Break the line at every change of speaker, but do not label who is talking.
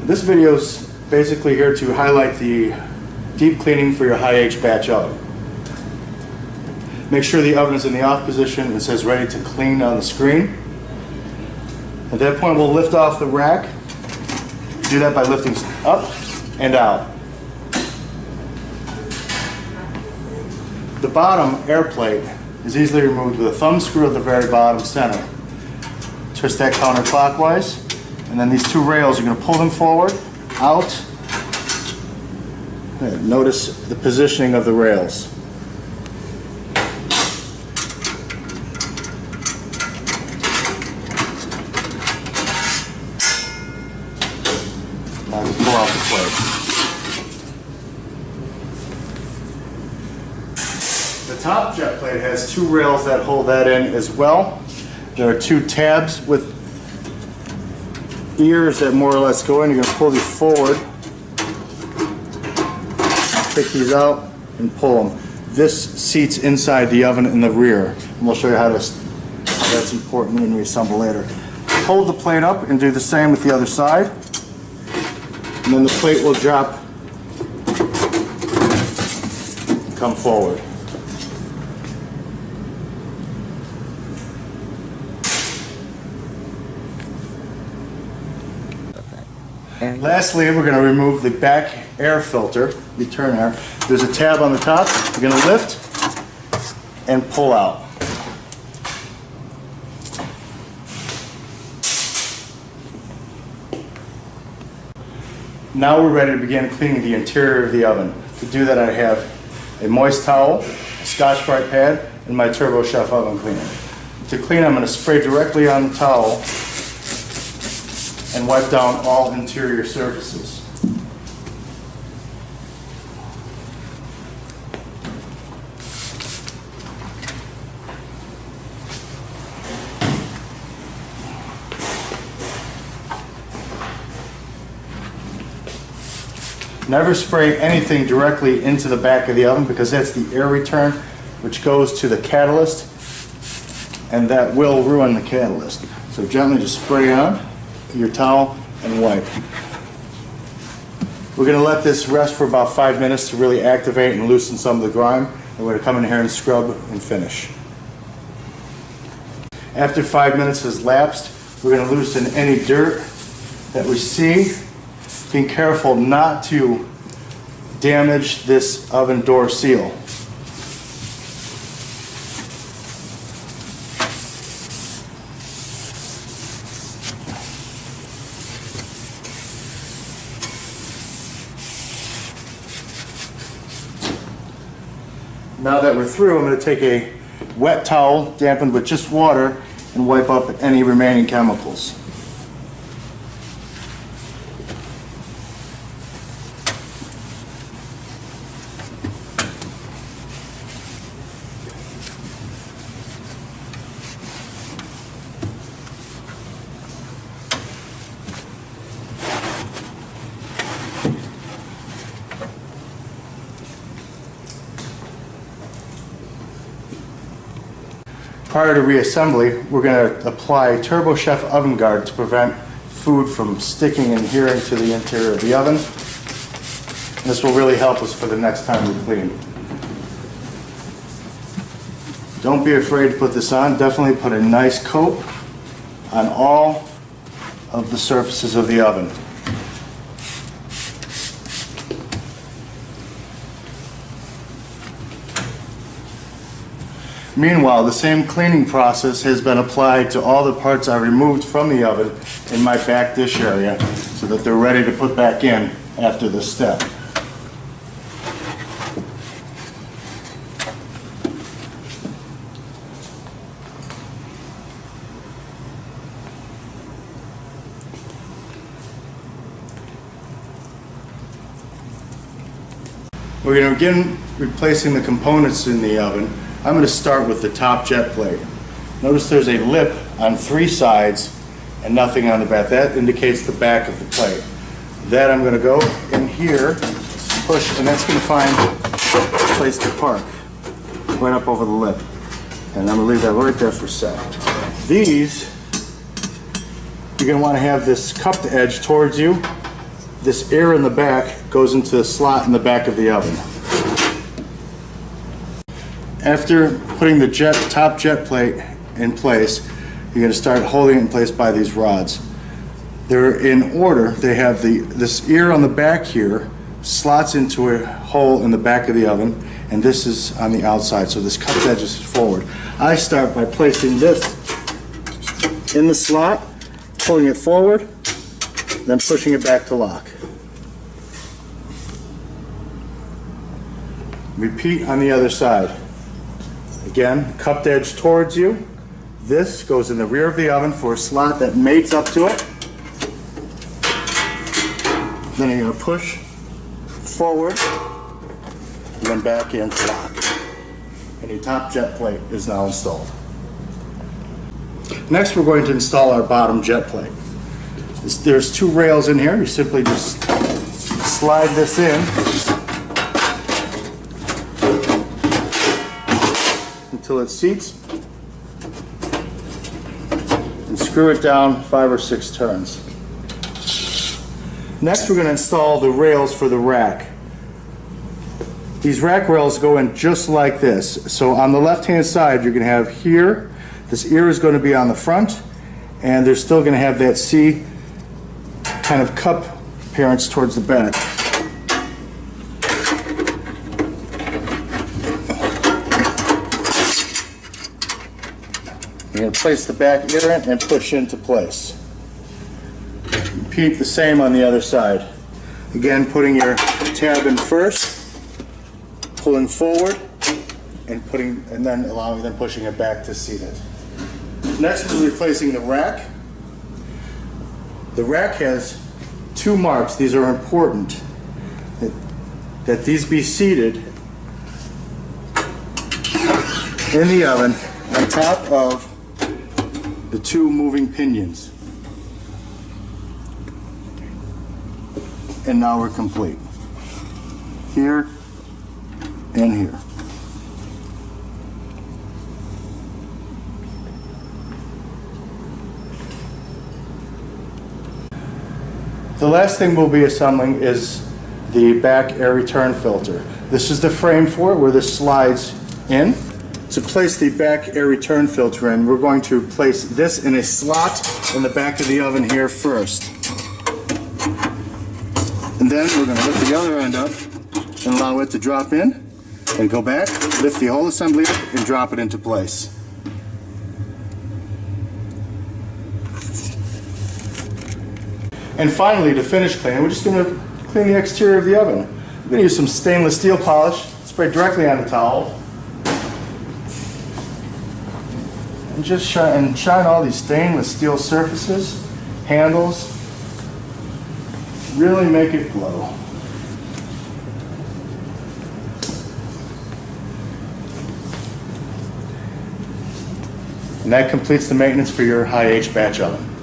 This video is basically here to highlight the deep cleaning for your high H batch oven. Make sure the oven is in the off position. It says ready to clean on the screen. At that point, we'll lift off the rack. Do that by lifting up and out. The bottom air plate is easily removed with a thumb screw at the very bottom center. Twist that counterclockwise, and then these two rails, you're going to pull them forward, out. Notice the positioning of the rails. Now pull out the plate. The top jet plate has two rails that hold that in as well. There are two tabs with ears that more or less go in. You're going to pull these forward, pick these out, and pull them. This seats inside the oven in the rear. And we'll show you how that's important when we assemble later. Hold the plate up and do the same with the other side. And then the plate will drop, come forward. Lastly, we're going to remove the back air filter, return air. There's a tab on the top. We're going to lift and pull out. Now we're ready to begin cleaning the interior of the oven. To do that, I have a moist towel, a Scotch-Brite pad, and my Turbo Chef oven cleaner. To clean, I'm going to spray directly on the towel and wipe down all interior surfaces. Never spray anything directly into the back of the oven because that's the air return which goes to the catalyst, and that will ruin the catalyst. So gently just spray on your towel and wipe. We're going to let this rest for about 5 minutes to really activate and loosen some of the grime. And we're going to come in here and scrub and finish. After 5 minutes has lapsed, we're going to loosen any dirt that we see. Being careful not to damage this oven door seal. Now that we're through, I'm going to take a wet towel dampened with just water and wipe up any remaining chemicals. Prior to reassembly, we're going to apply Turbo Chef Oven Guard to prevent food from sticking and adhering to the interior of the oven. And this will really help us for the next time we clean. Don't be afraid to put this on. Definitely put a nice coat on all of the surfaces of the oven. Meanwhile, the same cleaning process has been applied to all the parts I removed from the oven in my back dish area so that they're ready to put back in after this step. We're going to begin replacing the components in the oven. I'm going to start with the top jet plate. Notice there's a lip on 3 sides and nothing on the back. That indicates the back of the plate. That I'm going to go in here, push, and that's going to find a place to park right up over the lip. And I'm going to leave that right there for a sec. These, you're going to want to have this cupped edge towards you this air in the back goes into the slot in the back of the oven. After putting the top jet plate in place, you're going to start holding it in place by these rods. They're in order. They have this ear on the back here slots into a hole in the back of the oven, and this is on the outside, so this cupped edge is forward. I start by placing this in the slot, pulling it forward, then pushing it back to lock. Repeat on the other side. Again, cupped edge towards you. This goes in the rear of the oven for a slot that mates up to it. Then you're going to push forward and then back in to lock. And your top jet plate is now installed. Next, we're going to install our bottom jet plate. There's two rails in here. You simply just slide this in until it seats and screw it down 5 or 6 turns. Next, we're going to install the rails for the rack. These rack rails go in just like this. So on the left-hand side, you're going to have here, this ear is going to be on the front, and they're still going to have that C kind of cup appearance towards the back. You're going to place the back ear in and push into place. Repeat the same on the other side. Again, putting your tab in first, pulling forward, and then pushing it back to seat it. Next, we're replacing the rack. The rack has 2 marks. These are important. That these be seated in the oven on top of the 2 moving pinions. And now we're complete. Here and here. The last thing we'll be assembling is the back air return filter. This is the frame for it where this slides in. To place the back air return filter in, we're going to place this in a slot in the back of the oven here first. And then we're going to lift the other end up and allow it to drop in, and go back, lift the whole assembly up, and drop it into place. And finally, to finish cleaning, we're just going to clean the exterior of the oven. We're going to use some stainless steel polish, spray directly on the towel, and just shine all these stainless steel surfaces, handles. Really make it glow. And that completes the maintenance for your high H batch oven.